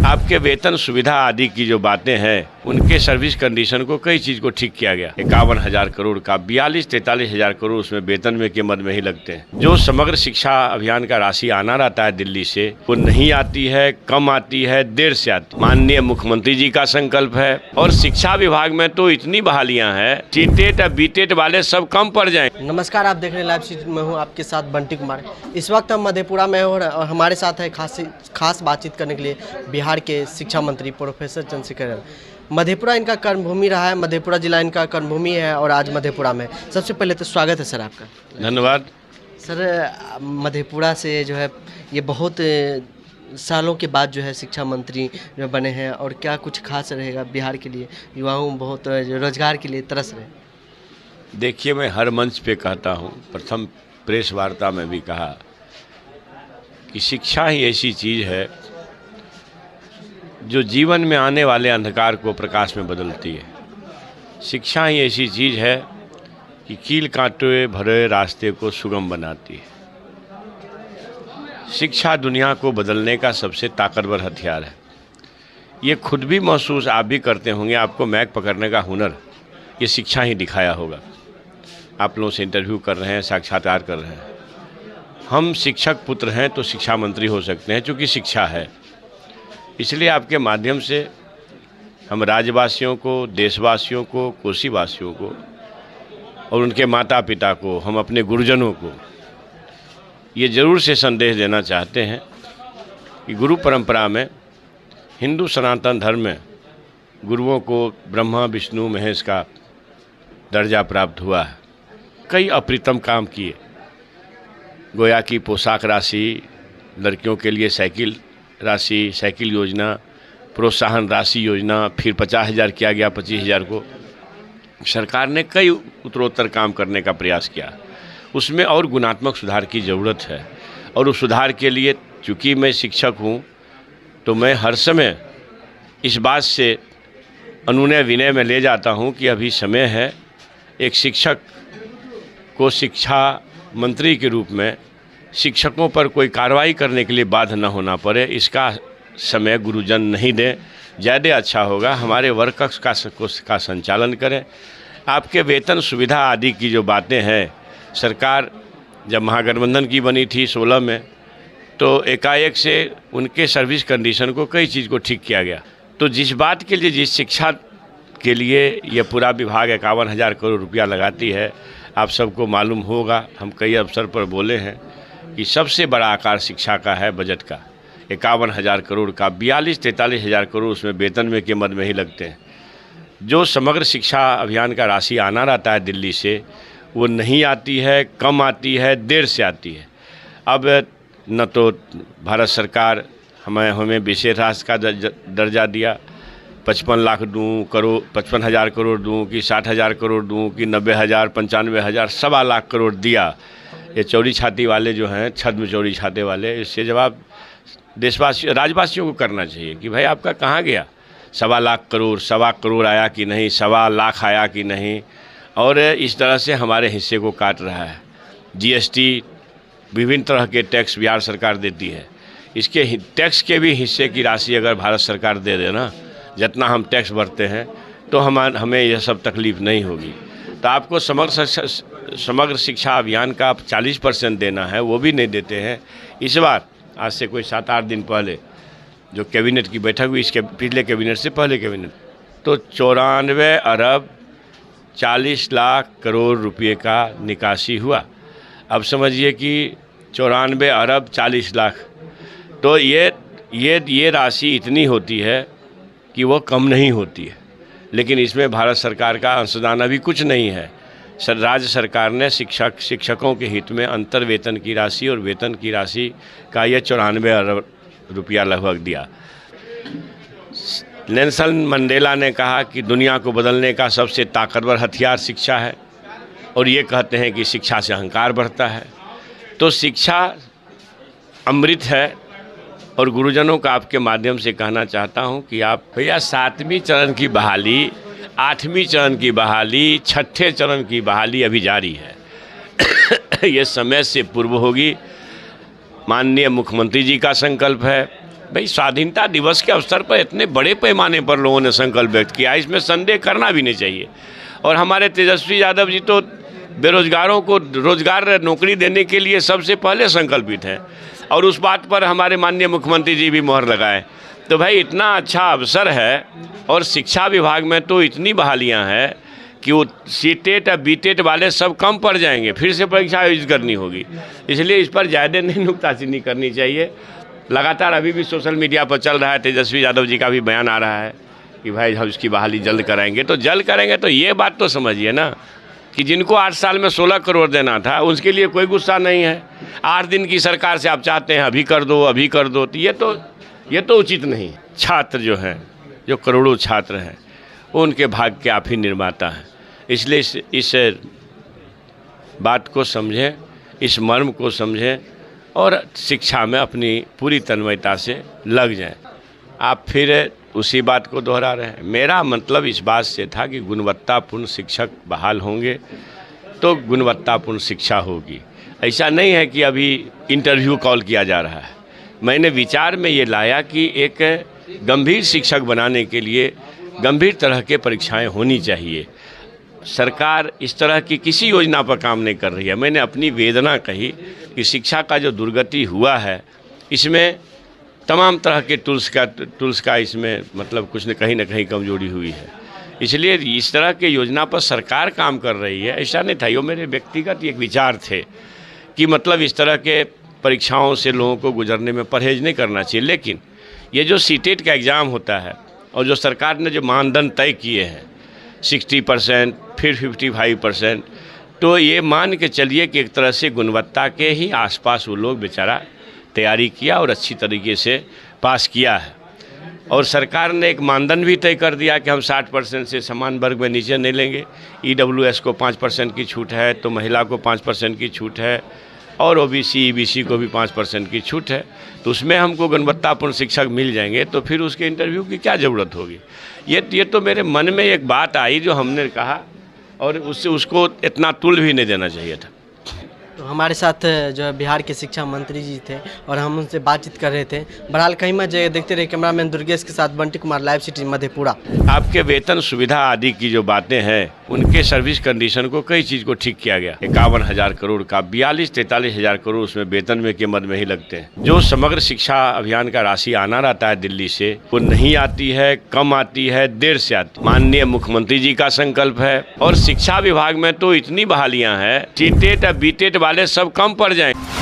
आपके वेतन सुविधा आदि की जो बातें हैं उनके सर्विस कंडीशन को कई चीज़ को ठीक किया गया। 51,000 करोड़ का 42-43,000 करोड़ उसमें वेतन में के मद में ही लगते हैं। जो समग्र शिक्षा अभियान का राशि आना रहता है दिल्ली से, वो नहीं आती है, कम आती है, देर से आती। माननीय मुख्यमंत्री जी का संकल्प है और शिक्षा विभाग में तो इतनी बहालियां हैं, टीटेट और बीटेट वाले सब कम पड़ जाए। नमस्कार, आप देख रहे हैं लाइव स्ट्रीट में हूँ आपके साथ बंटी कुमार। इस वक्त हम मधेपुरा में और हमारे साथ है खास बातचीत करने के लिए बिहार के शिक्षा मंत्री प्रोफेसर चंद्रशेखर। मधेपुरा इनका कर्मभूमि रहा है, मधेपुरा जिला इनका कर्मभूमि है और आज मधेपुरा में सबसे पहले तो स्वागत है सर आपका। धन्यवाद सर, मधेपुरा से जो है ये बहुत सालों के बाद जो है शिक्षा मंत्री जो बने हैं, और क्या कुछ खास रहेगा बिहार के लिए, युवाओं बहुत रोजगार के लिए तरस रहे। देखिए, मैं हर मंच पे कहता हूँ, प्रथम प्रेस वार्ता में भी कहा कि शिक्षा ही ऐसी चीज़ है जो जीवन में आने वाले अंधकार को प्रकाश में बदलती है। शिक्षा ही ऐसी चीज़ है कि कील कांटे भरे रास्ते को सुगम बनाती है। शिक्षा दुनिया को बदलने का सबसे ताकतवर हथियार है। ये खुद भी महसूस आप भी करते होंगे, आपको मैक पकड़ने का हुनर ये शिक्षा ही दिखाया होगा। आप लोगों से इंटरव्यू कर रहे हैं, साक्षात्कार कर रहे हैं। हम शिक्षक पुत्र हैं तो शिक्षा मंत्री हो सकते हैं, क्योंकि शिक्षा है। इसलिए आपके माध्यम से हम राज्यवासियों को, देशवासियों को, कोसीवासियों को और उनके माता पिता को, हम अपने गुरुजनों को ये ज़रूर से संदेश देना चाहते हैं कि गुरु परंपरा में, हिंदू सनातन धर्म में गुरुओं को ब्रह्मा विष्णु महेश का दर्जा प्राप्त हुआ है। कई अप्रितम काम किए, गोया की पोशाक राशि, लड़कियों के लिए साइकिल राशि, साइकिल योजना, प्रोत्साहन राशि योजना, फिर 50,000 किया गया, 25,000 को। सरकार ने कई उत्तरोत्तर काम करने का प्रयास किया। उसमें और गुणात्मक सुधार की ज़रूरत है, और उस सुधार के लिए चूँकि मैं शिक्षक हूँ तो मैं हर समय इस बात से अनुनय विनय में ले जाता हूँ कि अभी समय है एक शिक्षक को शिक्षा मंत्री के रूप में शिक्षकों पर कोई कार्रवाई करने के लिए बाध्य न होना पड़े। इसका समय गुरुजन नहीं दें, ज़्यादा अच्छा होगा। हमारे वर्ग कक्ष का संचालन करें। आपके वेतन सुविधा आदि की जो बातें हैं, सरकार जब महागठबंधन की बनी थी 16 में, तो एकाएक से उनके सर्विस कंडीशन को कई चीज़ को ठीक किया गया। तो जिस बात के लिए, जिस शिक्षा के लिए यह पूरा विभाग 51,000 करोड़ रुपया लगाती है, आप सबको मालूम होगा, हम कई अवसर पर बोले हैं कि सबसे बड़ा आकार शिक्षा का है बजट का। 51,000 करोड़ का 42-43,000 करोड़ उसमें वेतन में के मद में ही लगते हैं। जो समग्र शिक्षा अभियान का राशि आना रहता है दिल्ली से, वो नहीं आती है, कम आती है, देर से आती है। अब न तो भारत सरकार हमें विशेष राष्ट्र का दर्जा दिया, 55 लाख दूँ, 55,000 करोड़ दूँ कि 60,000 करोड़ दूँ कि 90,000, 95,000, 1.25 लाख करोड़ दिया। ये चौड़ी छाती वाले जो हैं, छद्म चौड़ी छाते वाले, इससे जवाब देशवासियों, राज्यवासियों को करना चाहिए कि भाई आपका कहाँ गया 1.25 लाख करोड़, 1.25 करोड़ आया कि नहीं, 1.25 लाख आया कि नहीं। और इस तरह से हमारे हिस्से को काट रहा है। जीएसटी, विभिन्न तरह के टैक्स बिहार सरकार देती है। इसके टैक्स के भी हिस्से की राशि अगर भारत सरकार दे देना, जितना हम टैक्स भरते हैं, तो हमें यह सब तकलीफ़ नहीं होगी। तो आपको समग्र शिक्षा अभियान का 40% देना है, वो भी नहीं देते हैं। इस बार आज से कोई 7-8 दिन पहले जो कैबिनेट की बैठक हुई, इसके पिछले कैबिनेट से पहले कैबिनेट, तो 94 अरब 40 लाख करोड़ रुपए का निकासी हुआ। अब समझिए कि 94 अरब 40 लाख, तो ये राशि इतनी होती है कि वो कम नहीं होती है। लेकिन इसमें भारत सरकार का अंशदान अभी कुछ नहीं है। राज्य सरकार ने शिक्षकों के हित में अंतर वेतन की राशि और वेतन की राशि का ये 94 अरब रुपया लगभग दिया। नेल्सन मंडेला ने कहा कि दुनिया को बदलने का सबसे ताकतवर हथियार शिक्षा है, और ये कहते हैं कि शिक्षा से अहंकार बढ़ता है। तो शिक्षा अमृत है, और गुरुजनों का आपके माध्यम से कहना चाहता हूं कि आप भैया 7वें चरण की बहाली, 8वें चरण की बहाली, 6ठे चरण की बहाली अभी जारी है। ये समय से पूर्व होगी। माननीय मुख्यमंत्री जी का संकल्प है भाई स्वाधीनता दिवस के अवसर पर इतने बड़े पैमाने पर लोगों ने संकल्प व्यक्त किया, इसमें संदेह करना भी नहीं चाहिए। और हमारे तेजस्वी यादव जी तो बेरोजगारों को रोजगार नौकरी देने के लिए सबसे पहले संकल्पित हैं, और उस बात पर हमारे माननीय मुख्यमंत्री जी भी मोहर लगाए। तो भाई इतना अच्छा अवसर है, और शिक्षा विभाग में तो इतनी बहालियां हैं कि वो सीटेट और बीटेट वाले सब कम पड़ जाएंगे, फिर से परीक्षा आयोजित करनी होगी। इसलिए इस पर ज़्यादा नहीं नुक्ताचीनी करनी चाहिए। लगातार अभी भी सोशल मीडिया पर चल रहा है, तेजस्वी यादव जी का भी बयान आ रहा है कि भाई हम उसकी बहाली जल्द कराएंगे। तो जल्द करेंगे तो ये बात तो समझिए ना कि जिनको 8 साल में 16 करोड़ देना था उसके लिए कोई गुस्सा नहीं है। 8 दिन की सरकार से आप चाहते हैं अभी कर दो अभी कर दो, तो ये तो उचित नहीं। छात्र जो हैं, जो करोड़ों छात्र हैं, वो उनके भाग्य के आप ही निर्माता हैं। इसलिए इस बात को समझें, इस मर्म को समझें और शिक्षा में अपनी पूरी तन्मयता से लग जाएं। आप फिर उसी बात को दोहरा रहे हैं। मेरा मतलब इस बात से था कि गुणवत्तापूर्ण शिक्षक बहाल होंगे तो गुणवत्तापूर्ण शिक्षा होगी। ऐसा नहीं है कि अभी इंटरव्यू कॉल किया जा रहा है। मैंने विचार में ये लाया कि एक गंभीर शिक्षक बनाने के लिए गंभीर तरह के परीक्षाएं होनी चाहिए। सरकार इस तरह की किसी योजना पर काम नहीं कर रही है। मैंने अपनी वेदना कही कि शिक्षा का जो दुर्गति हुआ है, इसमें तमाम तरह के टूल्स का इसमें मतलब कुछ न कहीं कमजोरी हुई है। इसलिए इस तरह के योजना पर सरकार काम कर रही है, ऐसा नहीं था। ये मेरे व्यक्तिगत एक विचार थे कि मतलब इस तरह के परीक्षाओं से लोगों को गुजरने में परहेज नहीं करना चाहिए। लेकिन ये जो सीटेट का एग्ज़ाम होता है और जो सरकार ने जो मानदंड तय किए हैं 60% फिर 55%, तो ये मान के चलिए कि एक तरह से गुणवत्ता के ही आसपास वो लोग बेचारा तैयारी किया और अच्छी तरीके से पास किया है। और सरकार ने एक मानदंड भी तय कर दिया कि हम 60% से समान वर्ग में नीचे नहीं लेंगे। EWS को 5% की छूट है, तो महिला को 5% की छूट है, और OBC EBC को भी 5% की छूट है। तो उसमें हमको गुणवत्तापूर्ण शिक्षक मिल जाएंगे, तो फिर उसके इंटरव्यू की क्या ज़रूरत होगी। ये तो मेरे मन में एक बात आई जो हमने कहा, और उसको इतना तुल भी नहीं देना चाहिए था। तो हमारे साथ जो है बिहार के शिक्षा मंत्री जी थे और हम उनसे बातचीत कर रहे थे। बहरहाल कहीं मैं जगह देखते रहे। कैमरामैन दुर्गेश के साथ बंटी कुमार, लाइव सिटी मधेपुरा। आपके वेतन सुविधा आदि की जो बातें हैं, उनके सर्विस कंडीशन को कई चीज़ को ठीक किया गया। 51,000 करोड़ का 42-43,000 करोड़ उसमें वेतन में के मद में ही लगते हैं। जो समग्र शिक्षा अभियान का राशि आना रहता है दिल्ली से, वो नहीं आती है, कम आती है, देर से आती है। माननीय मुख्यमंत्री जी का संकल्प है, और शिक्षा विभाग में तो इतनी बहालियां हैं, सीटेट और बीटेट वाले सब कम पड़ जाएंगे।